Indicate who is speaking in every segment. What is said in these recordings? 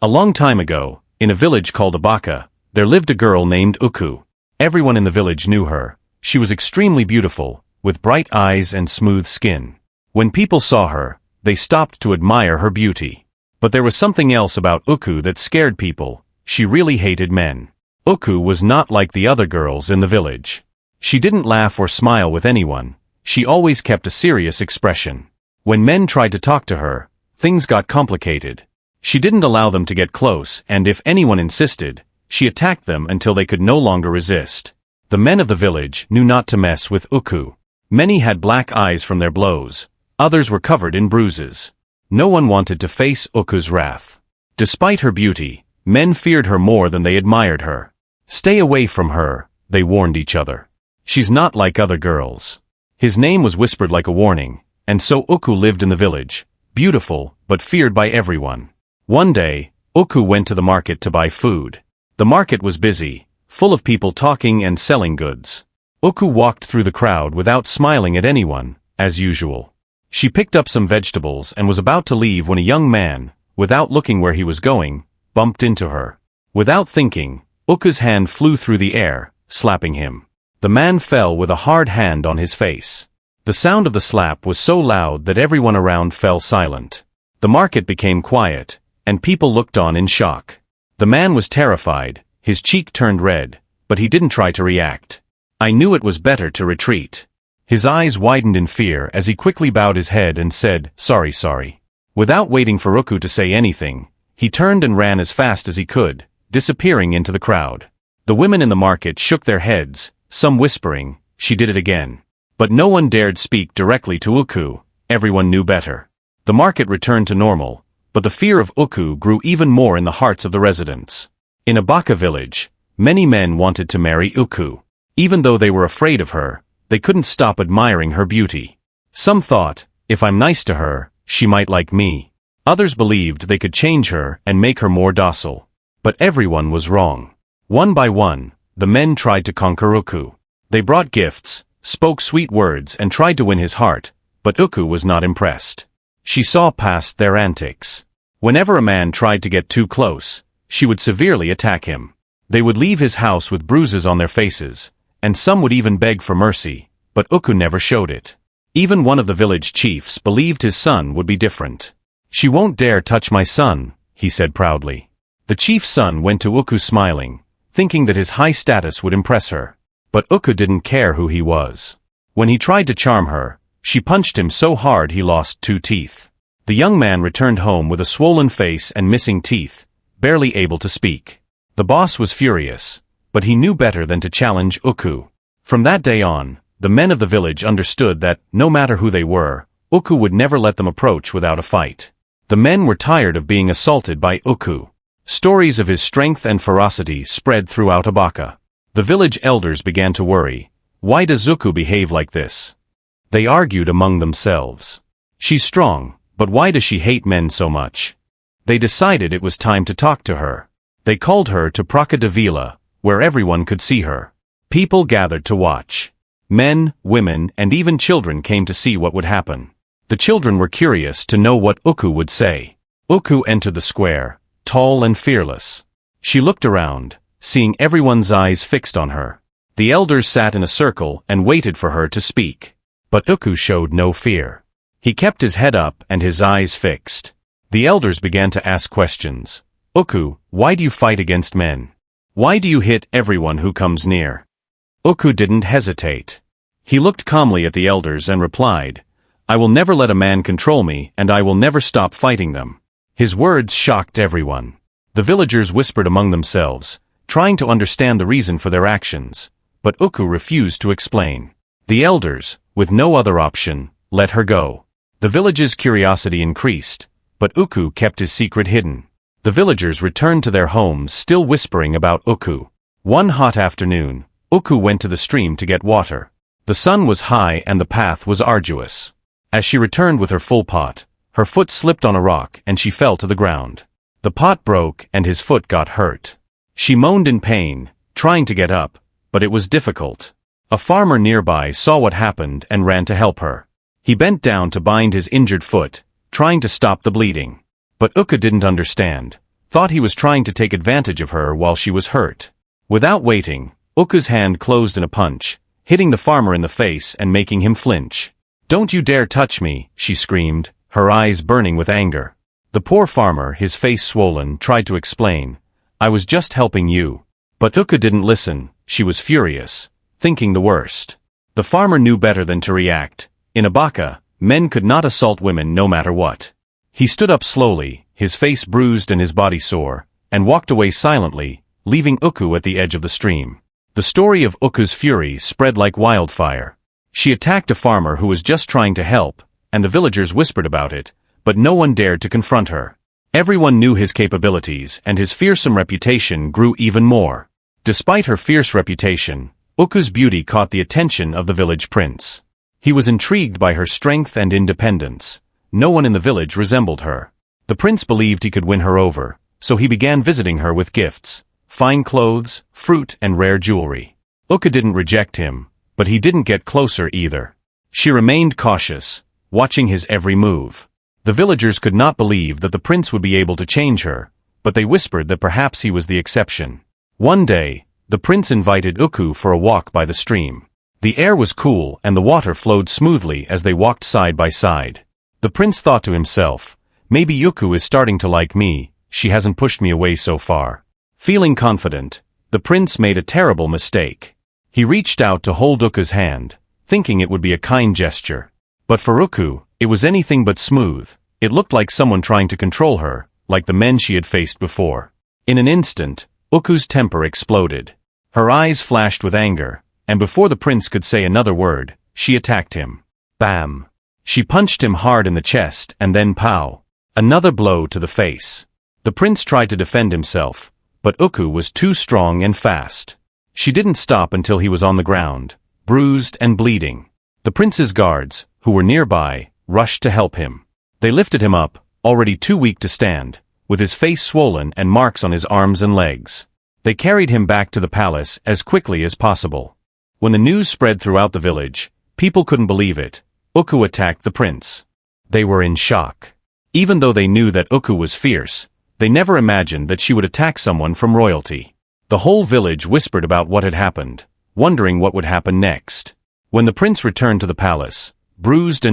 Speaker 1: A long time ago, in a village called Abaka, there lived a girl named Uku. Everyone in the village knew her. She was extremely beautiful, with bright eyes and smooth skin. When people saw her, they stopped to admire her beauty. But there was something else about Uku that scared people. She really hated men. Uku was not like the other girls in the village. She didn't laugh or smile with anyone. She always kept a serious expression. When men tried to talk to her, things got complicated. She didn't allow them to get close, and if anyone insisted, she attacked them until they could no longer resist. The men of the village knew not to mess with Uku. Many had black eyes from their blows. Others were covered in bruises. No one wanted to face Uku's wrath. Despite her beauty, men feared her more than they admired her. Stay away from her, they warned each other. She's not like other girls. His name was whispered like a warning, and so Uku lived in the village, beautiful but feared by everyone. One day, Uku went to the market to buy food. The market was busy, full of people talking and selling goods. Uku walked through the crowd without smiling at anyone, as usual. She picked up some vegetables and was about to leave when a young man, without looking where he was going, bumped into her. Without thinking, Uku's hand flew through the air, slapping him. The man fell with a hard hand on his face. The sound of the slap was so loud that everyone around fell silent. The market became quiet, and people looked on in shock. The man was terrified, his cheek turned red, but he didn't try to react. I knew it was better to retreat. His eyes widened in fear as he quickly bowed his head and said, sorry. Without waiting for Uku to say anything, he turned and ran as fast as he could, disappearing into the crowd. The women in the market shook their heads, some whispering, she did it again. But no one dared speak directly to Uku. Everyone knew better. The market returned to normal, but the fear of Uku grew even more in the hearts of the residents. In Abaka village, many men wanted to marry Uku. Even though they were afraid of her, they couldn't stop admiring her beauty. Some thought, if I'm nice to her, she might like me. Others believed they could change her and make her more docile. But everyone was wrong. One by one, the men tried to conquer Uku. They brought gifts, spoke sweet words and tried to win his heart, but Uku was not impressed. She saw past their antics. Whenever a man tried to get too close, she would severely attack him. They would leave his house with bruises on their faces, and some would even beg for mercy, but Uku never showed it. Even one of the village chiefs believed his son would be different. She won't dare touch my son, he said proudly. The chief's son went to Uku smiling, thinking that his high status would impress her. But Uku didn't care who he was. When he tried to charm her, she punched him so hard he lost 2 teeth. The young man returned home with a swollen face and missing teeth, barely able to speak. The boss was furious, but he knew better than to challenge Uku. From that day on, the men of the village understood that, no matter who they were, Uku would never let them approach without a fight. The men were tired of being assaulted by Uku. Stories of his strength and ferocity spread throughout Abaka. The village elders began to worry. Why does Uku behave like this? They argued among themselves. She's strong, but why does she hate men so much? They decided it was time to talk to her. They called her to Praka Davila, where everyone could see her. People gathered to watch. Men, women, and even children came to see what would happen. The children were curious to know what Uku would say. Uku entered the square, tall and fearless. She looked around, seeing everyone's eyes fixed on her. The elders sat in a circle and waited for her to speak. But Uku showed no fear. He kept his head up and his eyes fixed. The elders began to ask questions. Uku, why do you fight against men? Why do you hit everyone who comes near? Uku didn't hesitate. He looked calmly at the elders and replied, I will never let a man control me and I will never stop fighting them. His words shocked everyone. The villagers whispered among themselves, trying to understand the reason for their actions, but Uku refused to explain. The elders, with no other option, let her go. The village's curiosity increased, but Uku kept his secret hidden. The villagers returned to their homes still whispering about Uku. One hot afternoon, Uku went to the stream to get water. The sun was high and the path was arduous. As she returned with her full pot, her foot slipped on a rock and she fell to the ground. The pot broke and his foot got hurt. She moaned in pain, trying to get up, but it was difficult. A farmer nearby saw what happened and ran to help her. He bent down to bind his injured foot, trying to stop the bleeding. But Uku didn't understand. thought he was trying to take advantage of her while she was hurt. Without waiting, Uku's hand closed in a punch, hitting the farmer in the face and making him flinch. "Don't you dare touch me," she screamed, her eyes burning with anger. The poor farmer, his face swollen, tried to explain, "I was just helping you." But Uku didn't listen. She was furious, thinking the worst. The farmer knew better than to react. In Abaka, men could not assault women no matter what. He stood up slowly, his face bruised and his body sore, and walked away silently, leaving Uku at the edge of the stream. The story of Uku's fury spread like wildfire. She attacked a farmer who was just trying to help, and the villagers whispered about it, but no one dared to confront her. Everyone knew his capabilities, and his fearsome reputation grew even more. Despite her fierce reputation, Uku's beauty caught the attention of the village prince. He was intrigued by her strength and independence. No one in the village resembled her. The prince believed he could win her over, so he began visiting her with gifts, fine clothes, fruit, and rare jewelry. Uku didn't reject him, but he didn't get closer either. She remained cautious, watching his every move. The villagers could not believe that the prince would be able to change her, but they whispered that perhaps he was the exception. One day, the prince invited Uku for a walk by the stream. The air was cool and the water flowed smoothly as they walked side by side. The prince thought to himself, "Maybe Uku is starting to like me, she hasn't pushed me away so far." Feeling confident, the prince made a terrible mistake. He reached out to hold Uku's hand, thinking it would be a kind gesture. But for Uku, it was anything but smooth. It looked like someone trying to control her, like the men she had faced before. In an instant, Uku's temper exploded. Her eyes flashed with anger, and before the prince could say another word, she attacked him. Bam! She punched him hard in the chest and then pow! Another blow to the face. The prince tried to defend himself, but Uku was too strong and fast. She didn't stop until he was on the ground, bruised and bleeding. The prince's guards, who were nearby, rushed to help him. They lifted him up, already too weak to stand, with his face swollen and marks on his arms and legs. They carried him back to the palace as quickly as possible. When the news spread throughout the village, people couldn't believe it. Uku attacked the prince. They were in shock. Even though they knew that Uku was fierce, they never imagined that she would attack someone from royalty. The whole village whispered about what had happened, wondering what would happen next. When the prince returned to the palace, bruised,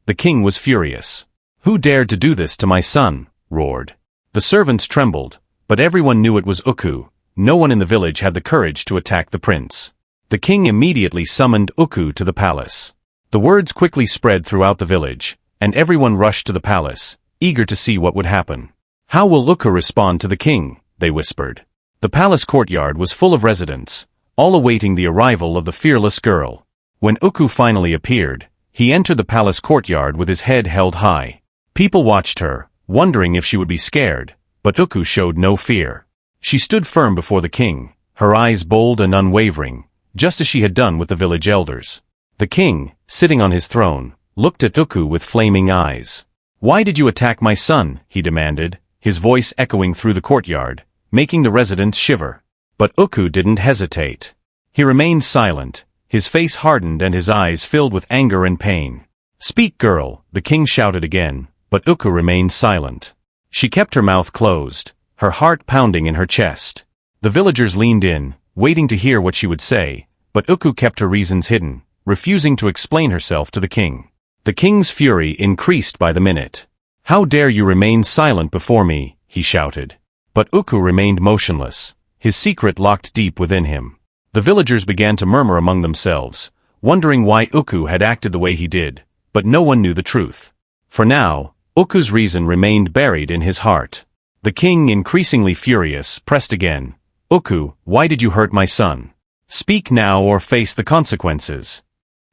Speaker 1: the king was furious. "Who dared to do this to my son?" roared. The servants trembled, but everyone knew it was Uku. No one in the village had the courage to attack the prince. The king immediately summoned Uku to the palace. The words quickly spread throughout the village, and everyone rushed to the palace, eager to see what would happen. "How will Uku respond to the king?" they whispered. The palace courtyard was full of residents, all awaiting the arrival of the fearless girl. When Uku finally appeared, he entered the palace courtyard with his head held high. People watched her, wondering if she would be scared, but Uku showed no fear. She stood firm before the king, her eyes bold and unwavering, just as she had done with the village elders. The king, sitting on his throne, looked at Uku with flaming eyes. "Why did you attack my son?" he demanded, his voice echoing through the courtyard, making the residents shiver. But Uku didn't hesitate. He remained silent, his face hardened and his eyes filled with anger and pain. "Speak, girl," the king shouted again, but Uku remained silent. She kept her mouth closed, her heart pounding in her chest. The villagers leaned in, waiting to hear what she would say, but Uku kept her reasons hidden, refusing to explain herself to the king. The king's fury increased by the minute. "How dare you remain silent before me?" he shouted. But Uku remained motionless, his secret locked deep within him. The villagers began to murmur among themselves, wondering why Uku had acted the way he did, but no one knew the truth. For now, Uku's reason remained buried in his heart. The king, increasingly furious, pressed again. "Uku, why did you hurt my son? Speak now or face the consequences."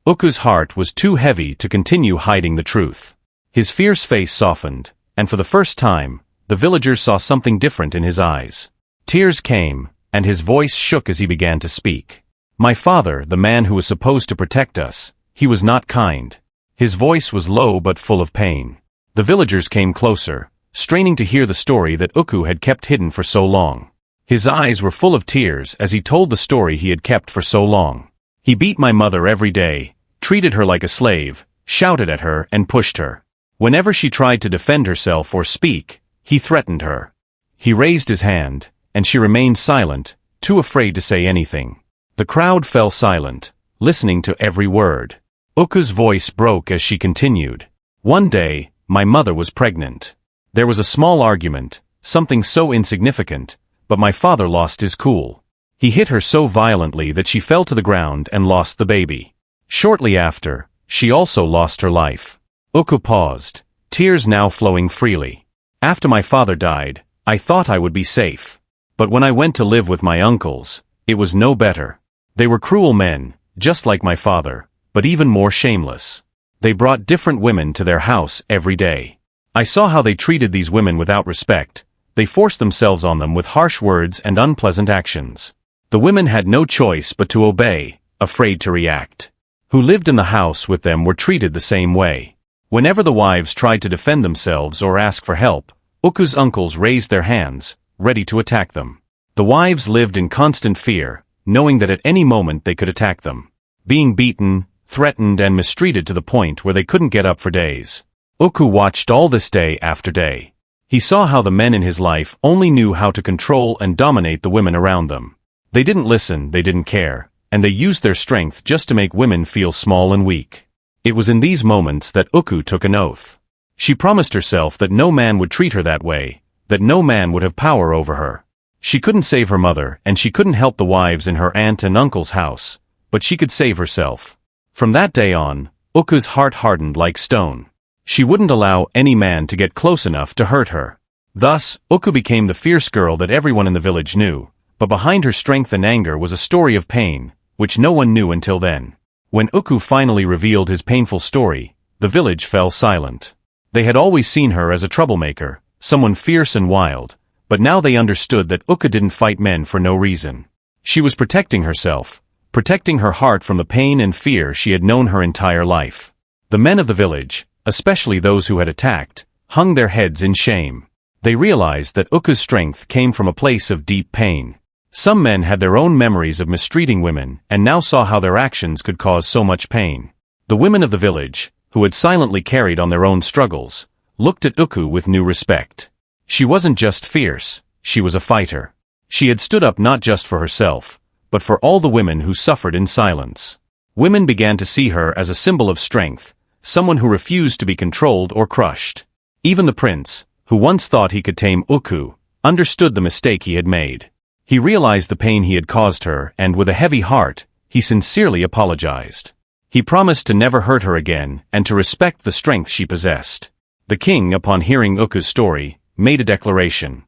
Speaker 1: Uku's heart was too heavy to continue hiding the truth. His fierce face softened, and for the first time, the villagers saw something different in his eyes. Tears came, and his voice shook as he began to speak. "My father, the man who was supposed to protect us, he was not kind." His voice was low but full of pain. The villagers came closer, straining to hear the story that Uku had kept hidden for so long. His eyes were full of tears as he told the story he had kept for so long. "He beat my mother every day, treated her like a slave, shouted at her and pushed her. Whenever she tried to defend herself or speak, he threatened her. He raised his hand, and she remained silent, too afraid to say anything. The crowd fell silent, listening to every word. Uku's voice broke as she continued. One day, my mother was pregnant. There was a small argument, something so insignificant, but my father lost his cool. He hit her so violently that she fell to the ground and lost the baby. Shortly after, she also lost her life. Uku paused, tears now flowing freely. After my father died, I thought I would be safe. But when I went to live with my uncles, it was no better. They were cruel men, just like my father, but even more shameless. They brought different women to their house every day. I saw how they treated these women without respect. They forced themselves on them with harsh words and unpleasant actions. The women had no choice but to obey, afraid to react. Who lived in the house with them were treated the same way. Whenever the wives tried to defend themselves or ask for help, Uku's uncles raised their hands, ready to attack them. The wives lived in constant fear, knowing that at any moment they could attack them. Being beaten, threatened and mistreated to the point where they couldn't get up for days. Uku watched all this day after day. He saw how the men in his life only knew how to control and dominate the women around them. They didn't listen, they didn't care, and they used their strength just to make women feel small and weak. It was in these moments that Uku took an oath. She promised herself that no man would treat her that way, that no man would have power over her. She couldn't save her mother and she couldn't help the wives in her aunt and uncle's house, but she could save herself. From that day on, Uku's heart hardened like stone. She wouldn't allow any man to get close enough to hurt her. Thus, Uku became the fierce girl that everyone in the village knew, but behind her strength and anger was a story of pain, which no one knew until then. When Uku finally revealed his painful story, the village fell silent. They had always seen her as a troublemaker, someone fierce and wild, but now they understood that Uku didn't fight men for no reason. She was protecting herself, protecting her heart from the pain and fear she had known her entire life. The men of the village, especially those who had attacked, hung their heads in shame. They realized that Uku's strength came from a place of deep pain. Some men had their own memories of mistreating women and now saw how their actions could cause so much pain. The women of the village, who had silently carried on their own struggles, looked at Uku with new respect. She wasn't just fierce, she was a fighter. She had stood up not just for herself, but for all the women who suffered in silence. Women began to see her as a symbol of strength, someone who refused to be controlled or crushed. Even the prince, who once thought he could tame Uku, understood the mistake he had made. He realized the pain he had caused her and with a heavy heart, he sincerely apologized. He promised to never hurt her again and to respect the strength she possessed. The king, upon hearing Uku's story, made a declaration.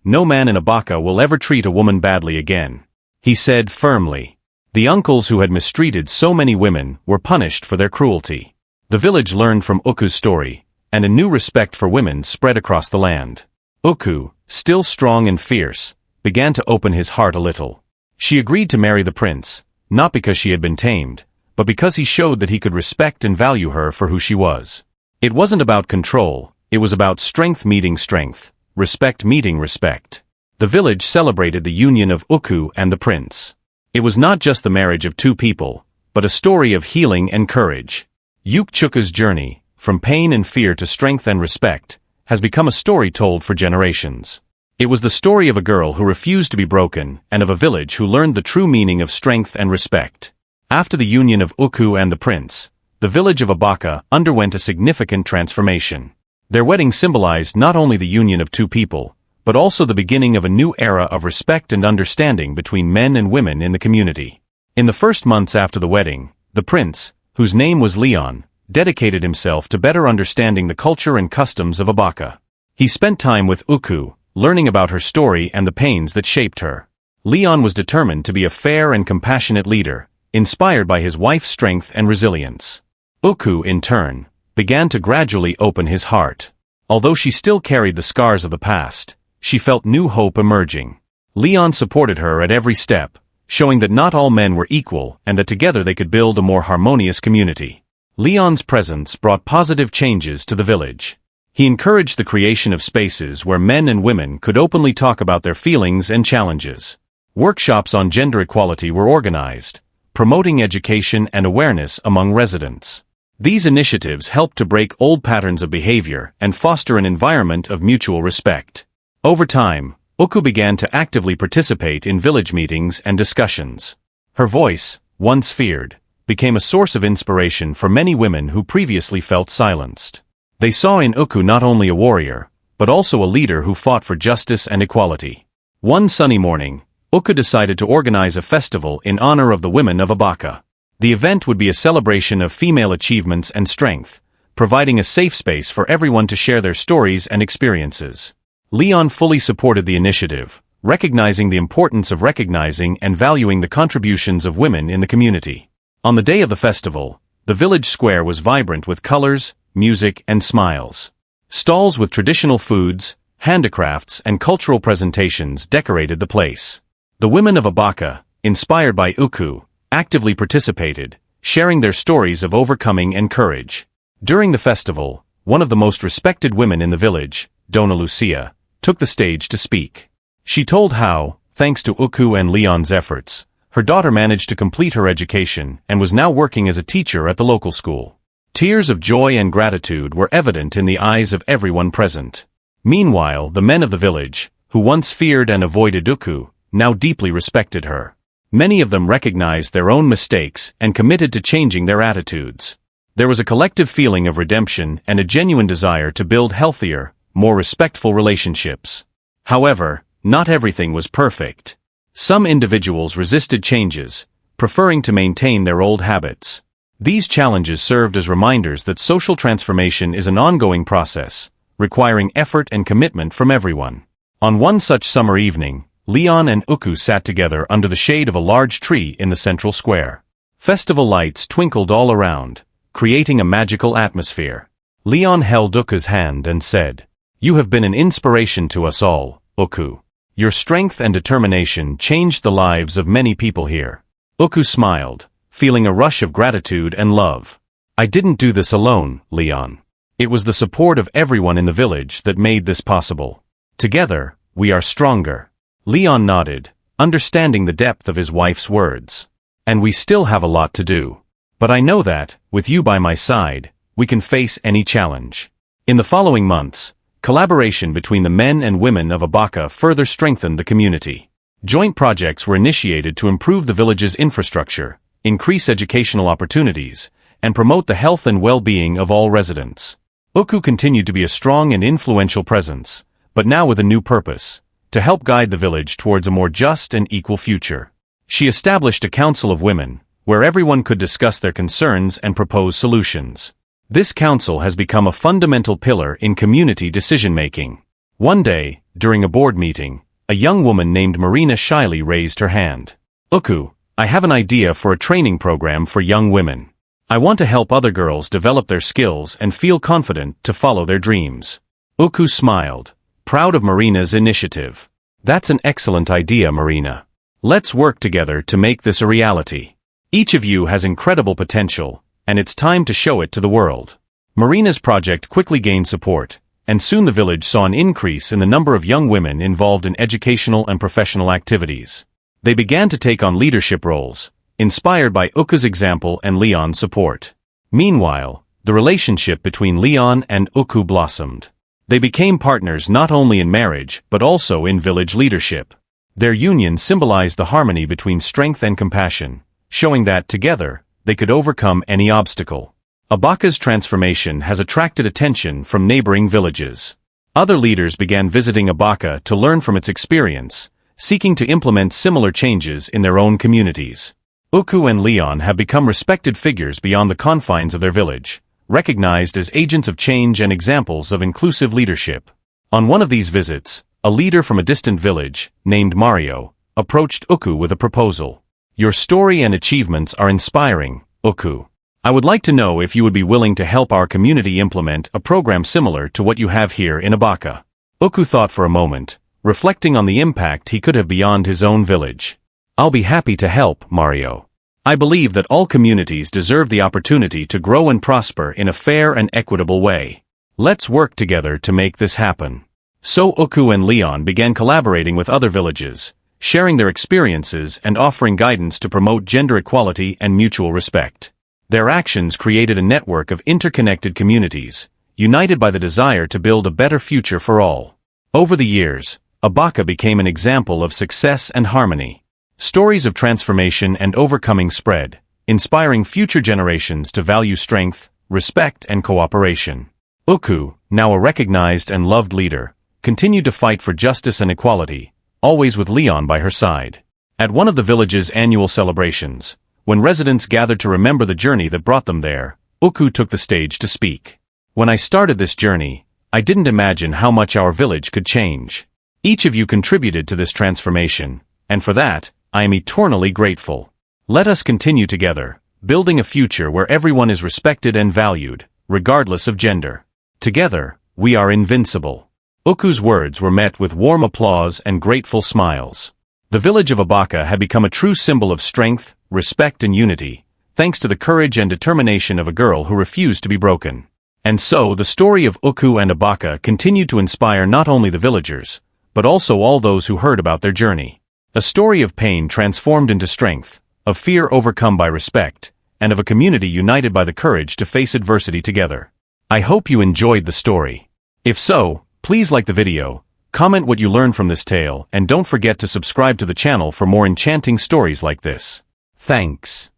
Speaker 1: No man in Abaka will ever treat a woman badly again. He said firmly. The uncles who had mistreated so many women were punished for their cruelty. The village learned from Uku's story, and a new respect for women spread across the land. Uku, still strong and fierce, began to open his heart a little. She agreed to marry the prince, not because she had been tamed, but because he showed that he could respect and value her for who she was. It wasn't about control, it was about strength meeting strength, respect meeting respect. The village celebrated the union of Uku and the prince. It was not just the marriage of two people, but a story of healing and courage. Ukchuka's journey, from pain and fear to strength and respect, has become a story told for generations. It was the story of a girl who refused to be broken and of a village who learned the true meaning of strength and respect. After the union of Uku and the prince, the village of Abaka underwent a significant transformation. Their wedding symbolized not only the union of two people, but also the beginning of a new era of respect and understanding between men and women in the community. In the first months after the wedding, the prince, whose name was Leon, dedicated himself to better understanding the culture and customs of Abaka. He spent time with Uku, learning about her story and the pains that shaped her. Leon was determined to be a fair and compassionate leader, inspired by his wife's strength and resilience. Uku, in turn, began to gradually open his heart. Although she still carried the scars of the past, she felt new hope emerging. Leon supported her at every step, showing that not all men were equal and that together they could build a more harmonious community. Leon's presence brought positive changes to the village. He encouraged the creation of spaces where men and women could openly talk about their feelings and challenges. Workshops on gender equality were organized, promoting education and awareness among residents. These initiatives helped to break old patterns of behavior and foster an environment of mutual respect. Over time, Uku began to actively participate in village meetings and discussions. Her voice, once feared, became a source of inspiration for many women who previously felt silenced. They saw in Uku not only a warrior, but also a leader who fought for justice and equality. One sunny morning, Uku decided to organize a festival in honor of the women of Abaka. The event would be a celebration of female achievements and strength, providing a safe space for everyone to share their stories and experiences. Leon fully supported the initiative, recognizing the importance of recognizing and valuing the contributions of women in the community. On the day of the festival, the village square was vibrant with colors, music, and smiles. Stalls with traditional foods, handicrafts, and cultural presentations decorated the place. The women of Abaka, inspired by Uku, actively participated, sharing their stories of overcoming and courage. During the festival, one of the most respected women in the village, Dona Lucia, took the stage to speak. She told how, thanks to Uku and Leon's efforts, her daughter managed to complete her education and was now working as a teacher at the local school. Tears of joy and gratitude were evident in the eyes of everyone present. Meanwhile, the men of the village, who once feared and avoided Uku, now deeply respected her. Many of them recognized their own mistakes and committed to changing their attitudes. There was a collective feeling of redemption and a genuine desire to build healthier, more respectful relationships. However, not everything was perfect. Some individuals resisted changes, preferring to maintain their old habits. These challenges served as reminders that social transformation is an ongoing process, requiring effort and commitment from everyone. On one such summer evening, Leon and Uku sat together under the shade of a large tree in the central square. Festival lights twinkled all around, creating a magical atmosphere. Leon held Uku's hand and said, "You have been an inspiration to us all, Uku. Your strength and determination changed the lives of many people here." Uku smiled, feeling a rush of gratitude and love. "I didn't do this alone, Leon. It was the support of everyone in the village that made this possible. Together, we are stronger." Leon nodded, understanding the depth of his wife's words. "And we still have a lot to do. But I know that, with you by my side, we can face any challenge." In the following months, collaboration between the men and women of Abaka further strengthened the community. Joint projects were initiated to improve the village's infrastructure, increase educational opportunities, and promote the health and well-being of all residents. Uku continued to be a strong and influential presence, but now with a new purpose: to help guide the village towards a more just and equal future. She established a council of women, where everyone could discuss their concerns and propose solutions. This council has become a fundamental pillar in community decision-making. One day, during a board meeting, a young woman named Marina shyly raised her hand. "Uku, I have an idea for a training program for young women. I want to help other girls develop their skills and feel confident to follow their dreams." Uku smiled, proud of Marina's initiative. "That's an excellent idea, Marina. Let's work together to make this a reality. Each of you has incredible potential, and it's time to show it to the world." Marina's project quickly gained support, and soon the village saw an increase in the number of young women involved in educational and professional activities. They began to take on leadership roles, inspired by Uku's example and Leon's support. Meanwhile, the relationship between Leon and Uku blossomed. They became partners not only in marriage but also in village leadership. Their union symbolized the harmony between strength and compassion, showing that, together, they could overcome any obstacle. Abaka's transformation has attracted attention from neighboring villages. Other leaders began visiting Abaka to learn from its experience, seeking to implement similar changes in their own communities. Uku and Leon have become respected figures beyond the confines of their village, recognized as agents of change and examples of inclusive leadership. On one of these visits, a leader from a distant village, named Mario, approached Uku with a proposal. "Your story and achievements are inspiring, Uku. I would like to know if you would be willing to help our community implement a program similar to what you have here in Abaka." Uku thought for a moment, reflecting on the impact he could have beyond his own village. "I'll be happy to help, Mario. I believe that all communities deserve the opportunity to grow and prosper in a fair and equitable way. Let's work together to make this happen." So Uku and Leon began collaborating with other villages, sharing their experiences and offering guidance to promote gender equality and mutual respect. Their actions created a network of interconnected communities, united by the desire to build a better future for all. Over the years, Abaka became an example of success and harmony. Stories of transformation and overcoming spread, inspiring future generations to value strength, respect, and cooperation. Uku, now a recognized and loved leader, continued to fight for justice and equality, always with Leon by her side. At one of the village's annual celebrations, when residents gathered to remember the journey that brought them there, Uku took the stage to speak. "When I started this journey, I didn't imagine how much our village could change. Each of you contributed to this transformation, and for that, I am eternally grateful. Let us continue together, building a future where everyone is respected and valued, regardless of gender. Together, we are invincible." Uku's words were met with warm applause and grateful smiles. The village of Abaka had become a true symbol of strength, respect, and unity, thanks to the courage and determination of a girl who refused to be broken. And so, the story of Uku and Abaka continued to inspire not only the villagers, but also all those who heard about their journey. A story of pain transformed into strength, of fear overcome by respect, and of a community united by the courage to face adversity together. I hope you enjoyed the story. If so, please like the video, comment what you learned from this tale, and don't forget to subscribe to the channel for more enchanting stories like this. Thanks.